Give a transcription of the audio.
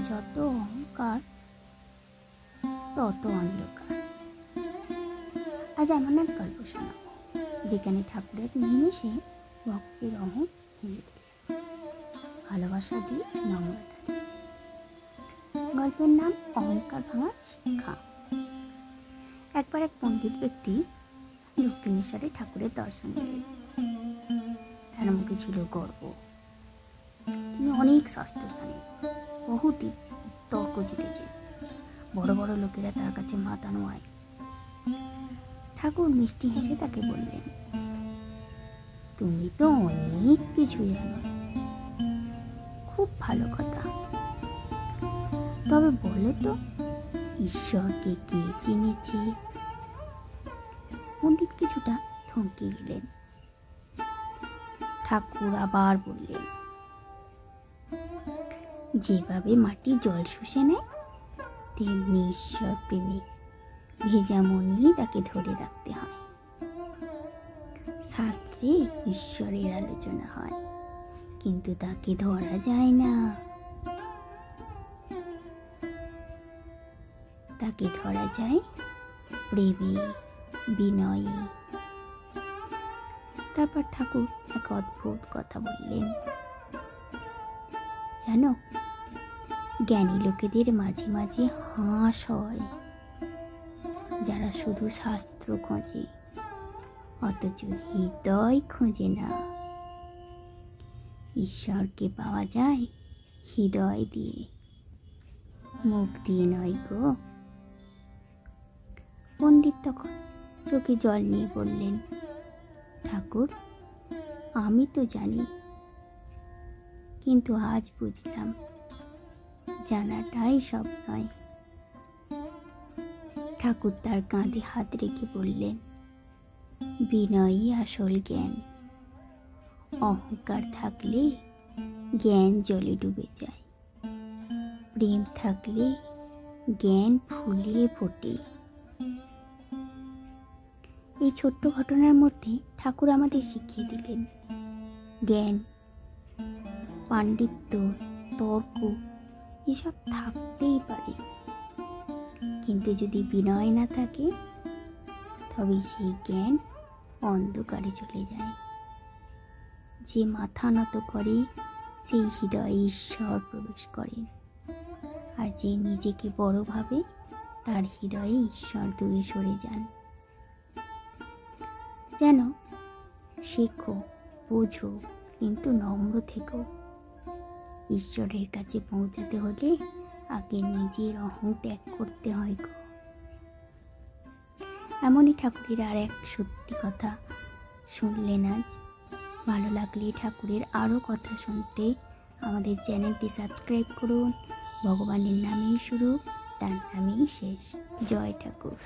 যত অহংকার তত অন্ধকার। আজ এমন এক গল্প শোনাবো যেখানে ঠাকুরের নিমেষে ভক্তের অহং ভেঙে দিলেন, ভালোবাসা দিয়ে, নম্রতা দিয়ে। গল্পের নাম অহংকার ভাঙার শিক্ষা। একবার এক পণ্ডিত ব্যক্তি দক্ষিণেশ্বরে ঠাকুরের দর্শন দিলেন। তার মুখে ছিল গর্ব। তিনি অনেক শাস্ত্র জানেন, বহু তর্ক জিতেছেন। বড় বড় লোকেরা তার কাছে মাথা নোয়ায়। ঠাকুর মিষ্টি হেসে তাকে বললেন, তুমি তো অনেক কিছু জানো, খুব ভালো কথা। তবে বলো তো, ঈশ্বরকে কে চিনেছে? পণ্ডিত কিছুটা থমকে গেলেন। ঠাকুর আবার বললেন, যেভাবে মাটি জল শুষে নেয়, তেমনি ঈশ্বর প্রেমিক ভেজা মনি তাকে ধরে রাখতে হয়। শাস্ত্রে ঈশ্বরের আলোচনা হয়, কিন্তু তাকে ধরা যায় না। তাকে ধরা যায় প্রেমী, বিনয়ী। তারপর ঠাকুর এক অদ্ভুত কথা বললেন, জানো, জ্ঞানী লোকেদের মাঝে মাঝে হাস হয়, যারা শুধু শাস্ত্র খোঁজে অথচ হৃদয় খোঁজে না। ঈশ্বরকে পাওয়া যায় হৃদয় দিয়ে, মুখ দিয়ে নয় গো। পণ্ডিত তখন চোখে জল নিয়ে বললেন, ঠাকুর, আমি তো জানি, কিন্তু আজ বুঝলাম জানাটাই সব নয়। ঠাকুর তার কাঁধে হাত রেখে বললেন, বিনয়ই আসল জ্ঞান। অহংকার থাকলে জ্ঞান জলে ডুবে যায়, প্রেম থাকলে জ্ঞান ফুলে ফোটে। এই ছোট্ট ঘটনার মধ্যে ঠাকুর আমাদের শিখিয়ে দিলেন, জ্ঞান, পাণ্ডিত্য, তর্ক এসব থাকতেই পারে, কিন্তু যদি বিনয় না থাকে, তবে সেই জ্ঞান অন্ধকারে চলে যায়। যে মাথা নত করে, সেই হৃদয়ে ঈশ্বর প্রবেশ করেন, আর যে নিজেকে বড় ভাবে, তার হৃদয়ে ঈশ্বর দূরে সরে যান। যেন শেখো, বোঝো, কিন্তু নম্র থেকো। ঈশ্বরের কাছে পৌঁছাতে হলে আগে নিজের অহং ত্যাগ করতে হয় গো। এমনই ঠাকুরের আর এক সত্যি কথা শুনলেন আজ। ভালো লাগলে ঠাকুরের আরও কথা শুনতে আমাদের চ্যানেলটি সাবস্ক্রাইব করুন। ভগবানের নামেই শুরু, তার নামেই শেষ। জয় ঠাকুর।